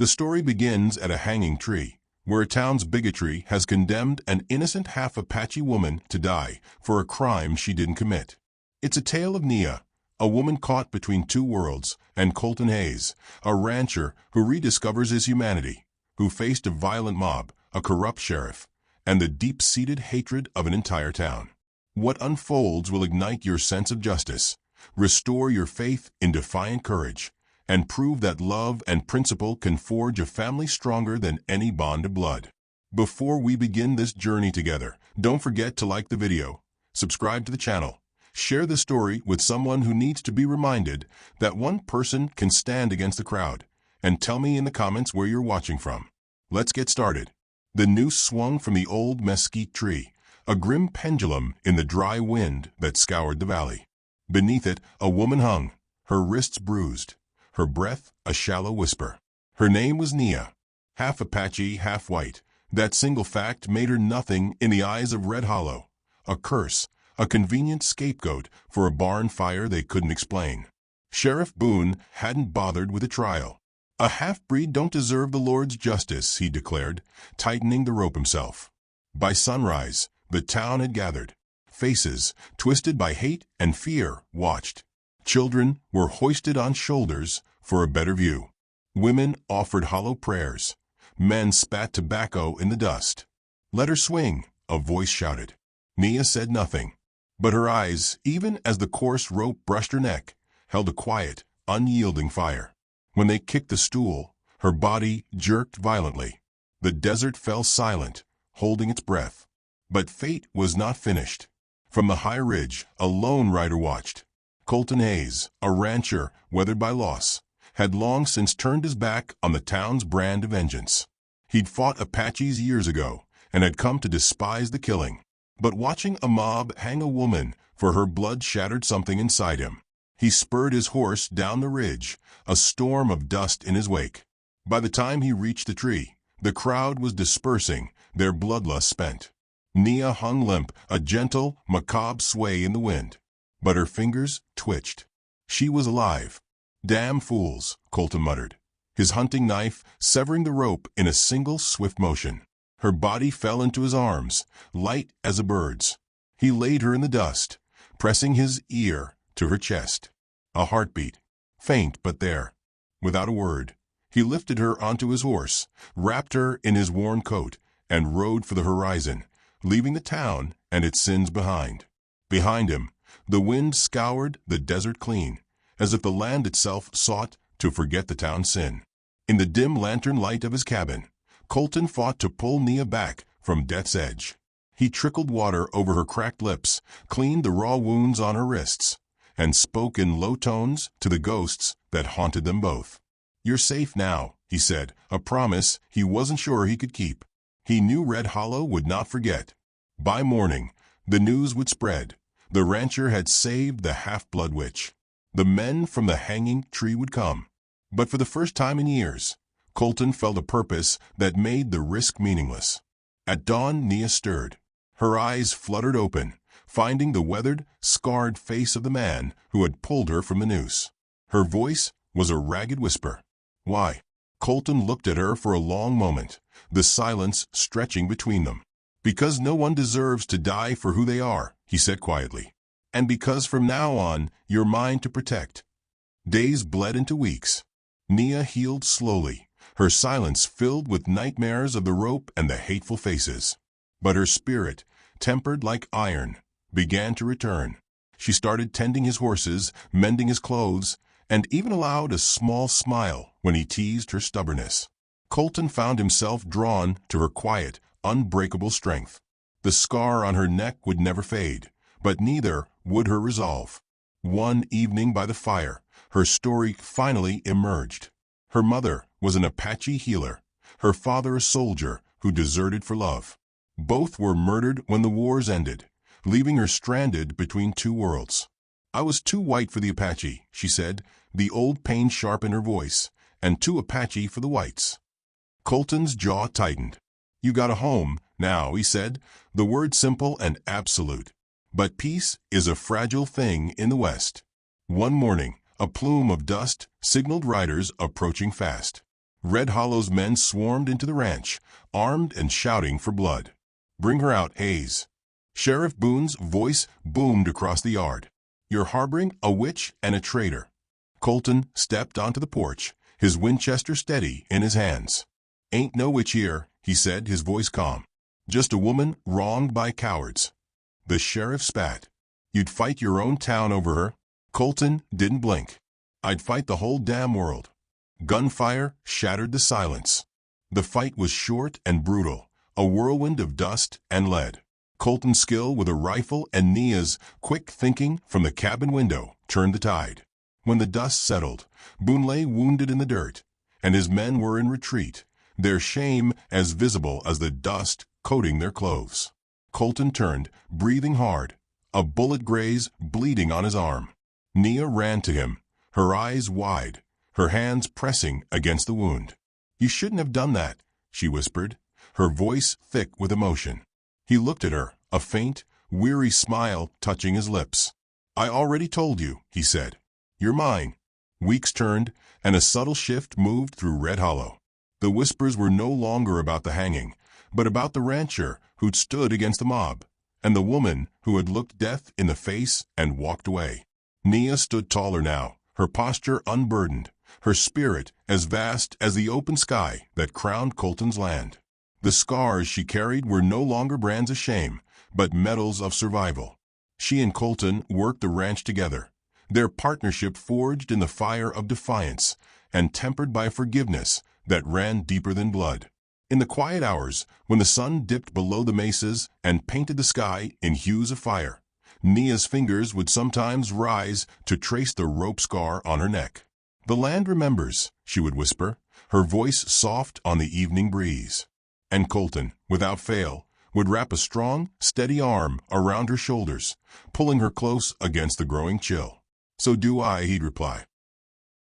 The story begins at a hanging tree, where a town's bigotry has condemned an innocent half-Apache woman to die for a crime she didn't commit. It's a tale of Nia, a woman caught between two worlds, and Colton Hayes, a rancher who rediscovers his humanity, who faced a violent mob, a corrupt sheriff, and the deep-seated hatred of an entire town. What unfolds will ignite your sense of justice, restore your faith in defiant courage, and prove that love and principle can forge a family stronger than any bond of blood. Before we begin this journey together, don't forget to like the video, subscribe to the channel, share the story with someone who needs to be reminded that one person can stand against the crowd, and tell me in the comments where you're watching from. Let's get started. The noose swung from the old mesquite tree, a grim pendulum in the dry wind that scoured the valley. Beneath it, a woman hung, her wrists bruised, her breath a shallow whisper. Her name was Nia, half Apache, half white. That single fact made her nothing in the eyes of Red Hollow, a curse, a convenient scapegoat for a barn fire they couldn't explain. Sheriff Boone hadn't bothered with a trial. A half-breed don't deserve the Lord's justice, he declared, tightening the rope himself. By sunrise, the town had gathered. Faces, twisted by hate and fear, watched. Children were hoisted on shoulders for a better view. Women offered hollow prayers. Men spat tobacco in the dust. "Let her swing," a voice shouted. Nia said nothing, but her eyes, even as the coarse rope brushed her neck, held a quiet, unyielding fire. When they kicked the stool, her body jerked violently. The desert fell silent, holding its breath. But fate was not finished. From the high ridge, a lone rider watched. Colton Hayes, a rancher weathered by loss, had long since turned his back on the town's brand of vengeance. He'd fought Apaches years ago and had come to despise the killing. But watching a mob hang a woman for her blood shattered something inside him. He spurred his horse down the ridge, a storm of dust in his wake. By the time he reached the tree, the crowd was dispersing, their bloodlust spent. Nia hung limp, a gentle, macabre sway in the wind. But her fingers twitched. She was alive. "Damn fools," Colton muttered, his hunting knife severing the rope in a single swift motion. Her body fell into his arms, light as a bird's. He laid her in the dust, pressing his ear to her chest. A heartbeat, faint but there. Without a word, he lifted her onto his horse, wrapped her in his worn coat, and rode for the horizon, leaving the town and its sins behind. Behind him, the wind scoured the desert clean, as if the land itself sought to forget the town's sin. In the dim lantern light of his cabin, Colton fought to pull Nia back from death's edge. He trickled water over her cracked lips, cleaned the raw wounds on her wrists, and spoke in low tones to the ghosts that haunted them both. "You're safe now," he said, a promise he wasn't sure he could keep. He knew Red Hollow would not forget. By morning, the news would spread. The rancher had saved the half-blood witch. The men from the hanging tree would come. But for the first time in years, Colton felt a purpose that made the risk meaningless. At dawn, Nia stirred. Her eyes fluttered open, finding the weathered, scarred face of the man who had pulled her from the noose. Her voice was a ragged whisper. "Why?" Colton looked at her for a long moment, the silence stretching between them. "Because no one deserves to die for who they are," he said quietly. "And because from now on, you're mine to protect." Days bled into weeks. Nia healed slowly, her silence filled with nightmares of the rope and the hateful faces. But her spirit, tempered like iron, began to return. She started tending his horses, mending his clothes, and even allowed a small smile when he teased her stubbornness. Colton found himself drawn to her quiet, unbreakable strength. The scar on her neck would never fade, but neither would her resolve. One evening by the fire, her story finally emerged. Her mother was an Apache healer, her father a soldier who deserted for love. Both were murdered when the wars ended, leaving her stranded between two worlds. "I was too white for the Apache," she said, the old pain sharp in her voice, "and too Apache for the whites." Colton's jaw tightened. "You got a home now," he said, the word simple and absolute. But peace is a fragile thing in the West. One morning, a plume of dust signaled riders approaching fast. Red Hollow's men swarmed into the ranch, armed and shouting for blood. "Bring her out, Hayes." Sheriff Boone's voice boomed across the yard. "You're harboring a witch and a traitor." Colton stepped onto the porch, his Winchester steady in his hands. "Ain't no witch here," he said, his voice calm. "Just a woman wronged by cowards." The sheriff spat. "You'd fight your own town over her?" Colton didn't blink. "I'd fight the whole damn world." Gunfire shattered the silence. The fight was short and brutal, a whirlwind of dust and lead. Colton's skill with a rifle and Nia's quick thinking from the cabin window turned the tide. When the dust settled, Boone lay wounded in the dirt, and his men were in retreat, their shame as visible as the dust coating their clothes. Colton turned, breathing hard, a bullet graze bleeding on his arm. Nia ran to him, her eyes wide, her hands pressing against the wound. "You shouldn't have done that," she whispered, her voice thick with emotion. He looked at her, a faint, weary smile touching his lips. "I already told you," he said. "You're mine." Weeks turned, and a subtle shift moved through Red Hollow. The whispers were no longer about the hanging, but about the rancher who'd stood against the mob, and the woman who had looked death in the face and walked away. Nia stood taller now, her posture unburdened, her spirit as vast as the open sky that crowned Colton's land. The scars she carried were no longer brands of shame, but medals of survival. She and Colton worked the ranch together, their partnership forged in the fire of defiance and tempered by forgiveness that ran deeper than blood. In the quiet hours, when the sun dipped below the mesas and painted the sky in hues of fire, Nia's fingers would sometimes rise to trace the rope scar on her neck. "The land remembers," she would whisper, her voice soft on the evening breeze. And Colton, without fail, would wrap a strong, steady arm around her shoulders, pulling her close against the growing chill. "So do I," he'd reply.